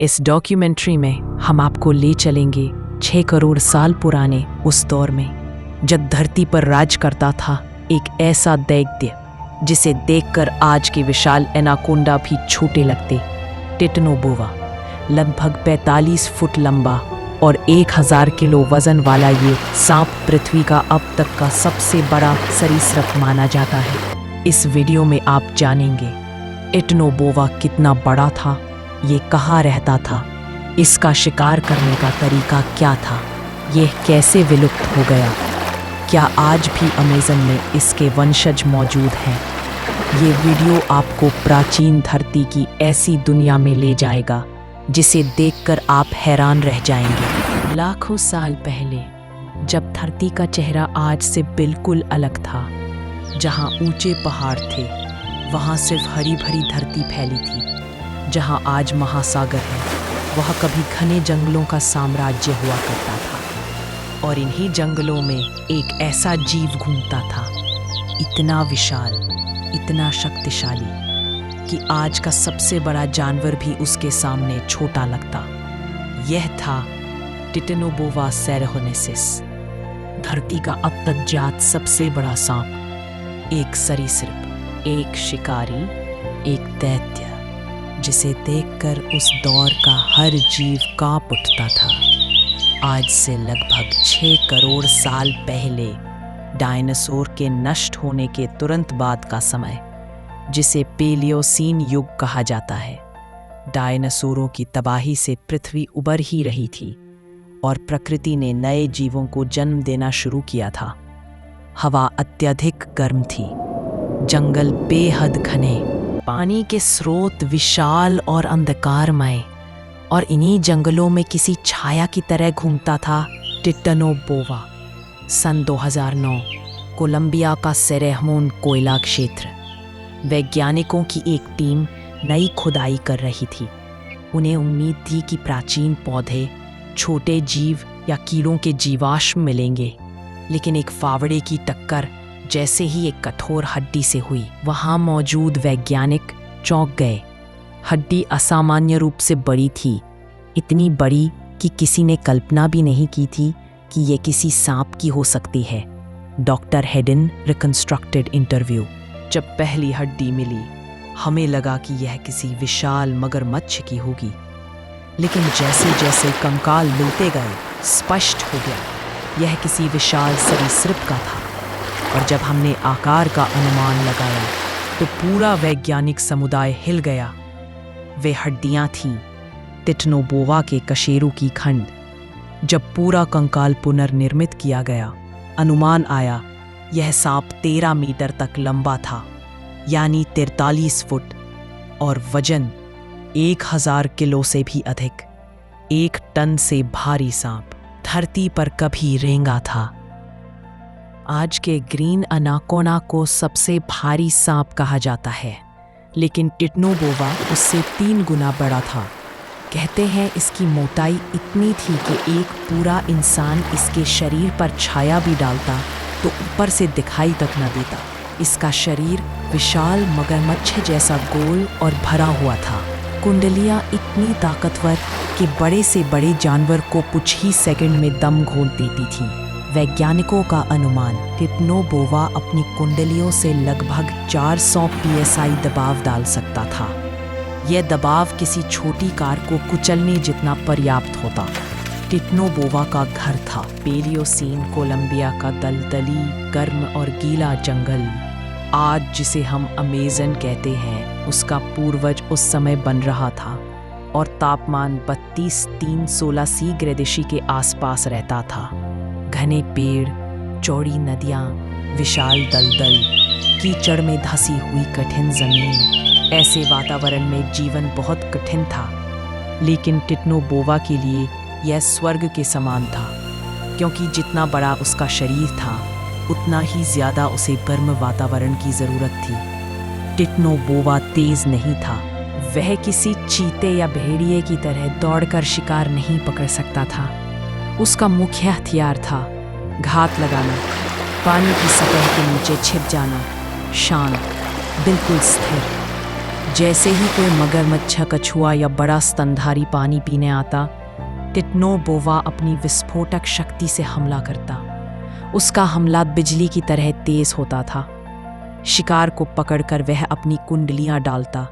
इस डॉक्यूमेंट्री में हम आपको ले चलेंगे 6 करोड़ साल पुराने उस दौर में जब धरती पर राज करता था एक ऐसा दैत्य जिसे देखकर आज के विशाल एनाकोंडा भी छोटे लगते। टिटनोबोआ लगभग 45 फुट लंबा और 1000 किलो वजन वाला ये सांप पृथ्वी का अब तक का सबसे बड़ा सरीसृप माना जाता है। इस वीडियो में आप जानेंगे टिटनोबोआ कितना बड़ा था, ये कहाँ रहता था, इसका शिकार करने का तरीका क्या था, यह कैसे विलुप्त हो गया, क्या आज भी अमेज़न में इसके वंशज मौजूद हैं। ये वीडियो आपको प्राचीन धरती की ऐसी दुनिया में ले जाएगा जिसे देखकर आप हैरान रह जाएंगे। लाखों साल पहले जब धरती का चेहरा आज से बिल्कुल अलग था, जहाँ ऊंचे पहाड़ थे वहाँ सिर्फ हरी भरी धरती फैली थी। जहाँ आज महासागर है वहाँ कभी घने जंगलों का साम्राज्य हुआ करता था और इन्हीं जंगलों में एक ऐसा जीव घूमता था, इतना विशाल, इतना शक्तिशाली कि आज का सबसे बड़ा जानवर भी उसके सामने छोटा लगता। यह था टिटनोबोआ सेरेहोनेसिस, धरती का अब तक ज्ञात सबसे बड़ा सांप, एक सरीसृप, एक शिकारी, एक दैत्य जिसे देखकर उस दौर का हर जीव कांप उठता था। आज से लगभग 6 करोड़ साल पहले डायनासोर के नष्ट होने के तुरंत बाद का समय, जिसे पेलियोसीन युग कहा जाता है। डायनासोरों की तबाही से पृथ्वी उबर ही रही थी और प्रकृति ने नए जीवों को जन्म देना शुरू किया था। हवा अत्यधिक गर्म थी, जंगल बेहद घने, पानी के स्रोत विशाल और अंधकारमय, और इन्हीं जंगलों में किसी छाया की तरह घूमता था टिटनोबोआ। सन 2009 कोलंबिया का सेरेमोन कोयला क्षेत्र, वैज्ञानिकों की एक टीम नई खुदाई कर रही थी। उन्हें उम्मीद थी कि प्राचीन पौधे, छोटे जीव या कीड़ों के जीवाश्म मिलेंगे, लेकिन एक फावड़े की टक्कर जैसे ही एक कठोर हड्डी से हुई, वहाँ मौजूद वैज्ञानिक चौंक गए। हड्डी असामान्य रूप से बड़ी थी, इतनी बड़ी कि किसी ने कल्पना भी नहीं की थी कि ये किसी सांप की हो सकती है। Doctor Hayden reconstructed interview. जब पहली हड्डी मिली, हमें लगा कि यह किसी विशाल मगरमच्छ की होगी, लेकिन जैसे जैसे कंकाल मिलते गए स्पष्ट हो गया यह किसी विशाल सरीसृप का था। और जब हमने आकार का अनुमान लगाया तो पूरा वैज्ञानिक समुदाय हिल गया। वे हड्डियां थीं टिटनोबोआ के कशेरू की खंड। जब पूरा कंकाल पुनर्निर्मित किया गया, अनुमान आया यह सांप 13 मीटर तक लंबा था, यानी 43 फुट, और वजन 1000 किलो से भी अधिक। 1 टन से भारी सांप धरती पर कभी रेंगा था। आज के ग्रीन एनाकोंडा को सबसे भारी सांप कहा जाता है, लेकिन टिटनोबोआ उससे 3 गुना बड़ा था। कहते हैं इसकी मोटाई इतनी थी कि एक पूरा इंसान इसके शरीर पर छाया भी डालता तो ऊपर से दिखाई तक न देता। इसका शरीर विशाल मगरमच्छ जैसा गोल और भरा हुआ था। कुंडलियां इतनी ताकतवर कि बड़े से बड़े जानवर को कुछ ही सेकंड में दम घोंट देती थी। वैज्ञानिकों का अनुमान, टिटनोबोआ अपनी कुंडलियों से लगभग 400 psi दबाव डाल सकता था। यह दबाव किसी छोटी कार को कुचलने जितना पर्याप्त होता। टिटनोबोआ का घर था पेलियोसीन कोलंबिया का दलदली, गर्म और गीला जंगल। आज जिसे हम अमेज़न कहते हैं, उसका पूर्वज उस समय बन रहा था और तापमान 32-316 सी ग्रेडिशी के आसपास रहता था। घने पेड़, चौड़ी नदियाँ, विशाल दलदल, कीचड़ में धसी हुई कठिन जमीन, ऐसे वातावरण में जीवन बहुत कठिन था। लेकिन टिटनोबोआ के लिए यह स्वर्ग के समान था, क्योंकि जितना बड़ा उसका शरीर था उतना ही ज़्यादा उसे गर्म वातावरण की ज़रूरत थी। टिटनोबोआ तेज़ नहीं था, वह किसी चीते या भेड़िए की तरह दौड़कर शिकार नहीं पकड़ सकता था। उसका मुख्य हथियार था घात लगाना, पानी की सतह के नीचे छिप जाना, शांत, बिल्कुल स्थिर। जैसे ही कोई मगरमच्छ, कछुआ या बड़ा स्तनधारी पानी पीने आता, टिटनो बोवा अपनी विस्फोटक शक्ति से हमला करता। उसका हमला बिजली की तरह तेज होता था। शिकार को पकड़कर वह अपनी कुंडलियां डालता,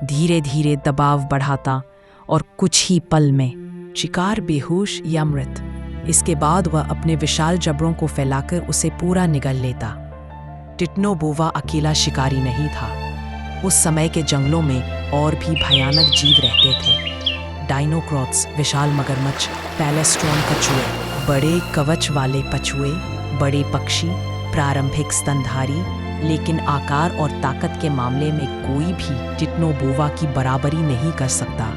धीरे धीरे दबाव बढ़ाता और कुछ ही पल में शिकार बेहोश या मृत। इसके बाद वह अपने विशाल जबड़ों को फैलाकर उसे पूरा निगल लेता। टिटनो बोवा अकेला शिकारी नहीं था। उस समय के जंगलों में और भी भयानक जीव रहते थे। डायनोक्रॉट्स विशाल मगरमच्छ, पैलेस्ट्रॉन कछुए, बड़े कवच वाले पछुए, बड़े पक्षी, प्रारंभिक स्तनधारी, लेकिन आकार और ताकत के मामले में कोई भी टिटनो बोवा की बराबरी नहीं कर सकता।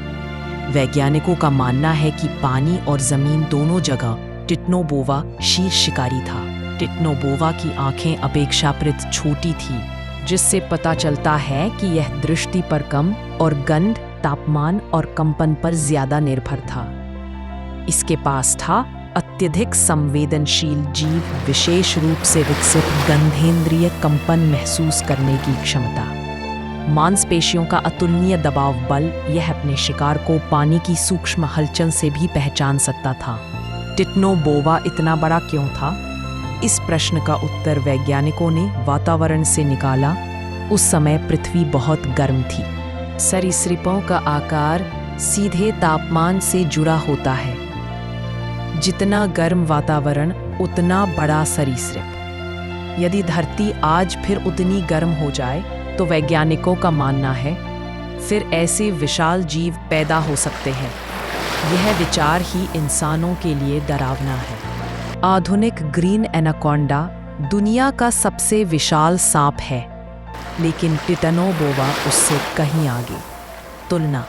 वैज्ञानिकों का मानना है कि पानी और जमीन दोनों जगह टिटनो बोवा शीर्ष शिकारी था। टिटनो बोवा की आंखें अपेक्षाकृत छोटी थी, जिससे पता चलता है कि यह दृष्टि पर कम और गंध, तापमान और कंपन पर ज्यादा निर्भर था। इसके पास था अत्यधिक संवेदनशील जीव, विशेष रूप से विकसित गंधेंद्रिय कंपन महसूस करने की क्षमता, मांसपेशियों का अतुलनीय दबाव बल। यह अपने शिकार को पानी की सूक्ष्म हलचल से भी पहचान सकता था। टिटनो बोवा इतना बड़ा क्यों था? इस प्रश्न का उत्तर वैज्ञानिकों ने वातावरण से निकाला। उस समय पृथ्वी बहुत गर्म थी। सरीसृपों का आकार सीधे तापमान से जुड़ा होता है। जितना गर्म वातावरण, उतना बड़ा सरीसृप। यदि धरती आज फिर उतनी गर्म हो जाए तो वैज्ञानिकों का मानना है फिर ऐसे विशाल जीव पैदा हो सकते हैं। यह विचार ही इंसानों के लिए डरावना है। आधुनिक ग्रीन एनाकोंडा दुनिया का सबसे विशाल सांप है, लेकिन टिटनो बोवा उससे कहीं आगे। तुलना: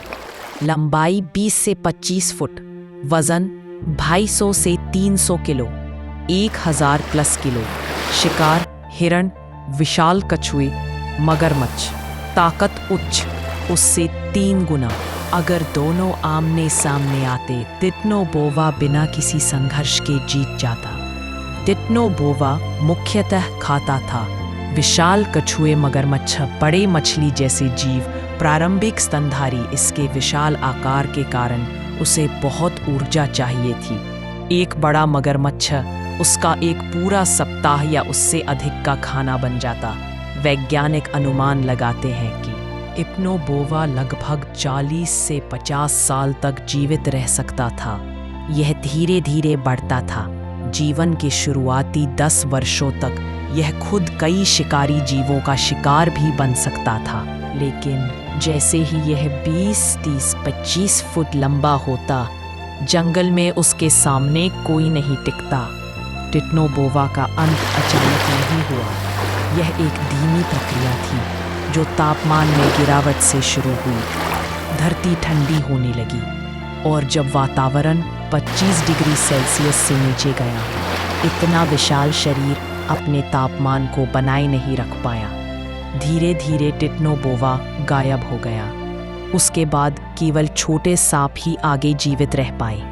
लंबाई 20 से 25 फुट, वजन 250 से 300 किलो, 1000 प्लस किलो। शिकार: हिरण, विशाल कछुए, मगरमच्छ। ताकत उच्च, उससे 3 गुना। अगर दोनों आमने सामने आते, टिटनो बोवा बिना किसी संघर्ष के जीत जाता। टिटनो बोवा मुख्यतः खाता था विशाल कछुए, मगरमच्छ, बड़े मछली जैसे जीव, प्रारंभिक स्तनधारी। इसके विशाल आकार के कारण उसे बहुत ऊर्जा चाहिए थी। एक बड़ा मगरमच्छ उसका एक पूरा सप्ताह या उससे अधिक का खाना बन जाता। वैज्ञानिक अनुमान लगाते हैं कि टिटनो बोवा लगभग 40 से 50 साल तक जीवित रह सकता था। यह धीरे धीरे बढ़ता था। जीवन के शुरुआती 10 वर्षों तक यह खुद कई शिकारी जीवों का शिकार भी बन सकता था, लेकिन जैसे ही यह 20, 30, 25 फुट लंबा होता, जंगल में उसके सामने कोई नहीं टिकता। टिटनो बोवा का अंत अचानक नहीं हुआ। यह एक धीमी प्रक्रिया थी जो तापमान में गिरावट से शुरू हुई। धरती ठंडी होने लगी और जब वातावरण 25 डिग्री सेल्सियस से नीचे गया, इतना विशाल शरीर अपने तापमान को बनाए नहीं रख पाया। धीरे धीरे टिटनो बोवा गायब हो गया। उसके बाद केवल छोटे सांप ही आगे जीवित रह पाए।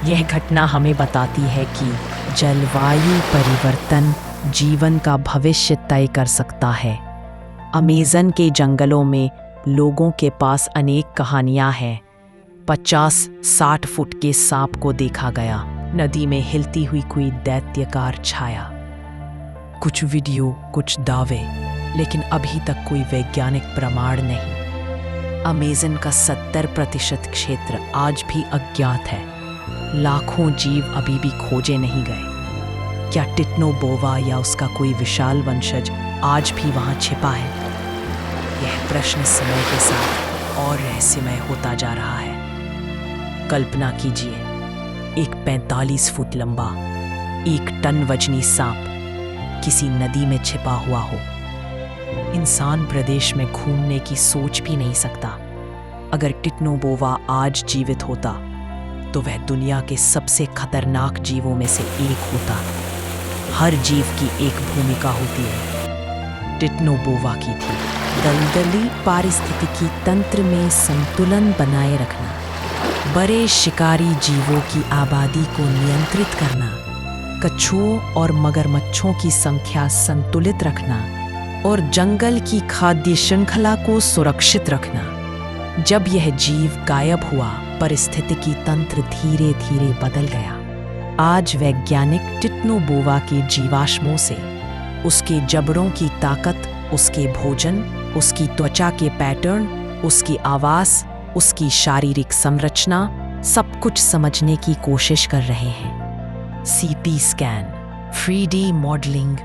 यह घटना हमें बताती है कि जलवायु परिवर्तन जीवन का भविष्य तय कर सकता है। अमेज़न के जंगलों में लोगों के पास अनेक कहानियां हैं। 50-60 फुट के सांप को देखा गया। नदी में हिलती हुई कोई दैत्यकार छाया। कुछ वीडियो, कुछ दावे, लेकिन अभी तक कोई वैज्ञानिक प्रमाण नहीं। अमेज़न का 70% क्षेत्र आज भी अज्ञात है। लाखों जीव अभी भी खोजे नहीं गए। क्या टिटनो बोवा या उसका कोई विशाल वंशज आज भी वहां छिपा है? यह प्रश्न समय के साथ और रहस्यमय होता जा रहा है। कल्पना कीजिए, एक 45 फुट लंबा, 1 टन वजनी सांप किसी नदी में छिपा हुआ हो। इंसान प्रदेश में घूमने की सोच भी नहीं सकता। अगर टिटनो बोवा आज जीवित होता तो वह दुनिया के सबसे खतरनाक जीवों में से एक होता। हर जीव की एक भूमिका होती है। टिटनो बोवा की थी दलदली पारिस्थितिकी तंत्र में संतुलन बनाए रखना, बड़े शिकारी जीवों की आबादी को नियंत्रित करना, कछुओं और मगरमच्छों की संख्या संतुलित रखना, और जंगल की खाद्य श्रृंखला को सुरक्षित रखना। जब यह जीव गायब हुआ, पारिस्थितिकी तंत्र धीरे धीरे बदल गया। आज वैज्ञानिक टिटनो बोवा के जीवाश्मों से उसके जबड़ों की ताकत, उसके भोजन, उसकी त्वचा के पैटर्न, उसकी आवाज, उसकी शारीरिक संरचना, सब कुछ समझने की कोशिश कर रहे हैं। सीटी स्कैन, 3D मॉडलिंग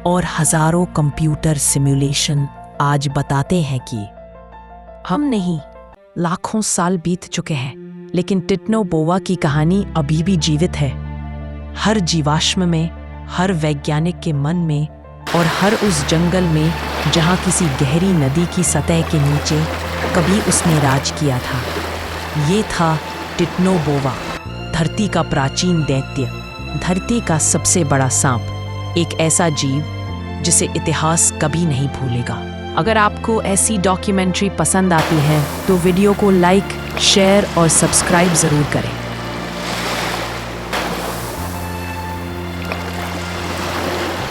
और हजारों कंप्यूटर सिमुलेशन आज बताते हैं कि हम नहीं, लाखों साल बीत चुके हैं, लेकिन टिटनो बोवा की कहानी अभी भी जीवित है। हर जीवाश्म में, हर वैज्ञानिक के मन में और हर उस जंगल में जहां किसी गहरी नदी की सतह के नीचे कभी उसने राज किया था। ये था टिटनो बोवा, धरती का प्राचीन दैत्य, धरती का सबसे बड़ा सांप, एक ऐसा जीव जिसे इतिहास कभी नहीं भूलेगा। अगर आपको ऐसी डॉक्यूमेंट्री पसंद आती है तो वीडियो को लाइक, शेयर और सब्सक्राइब ज़रूर करें।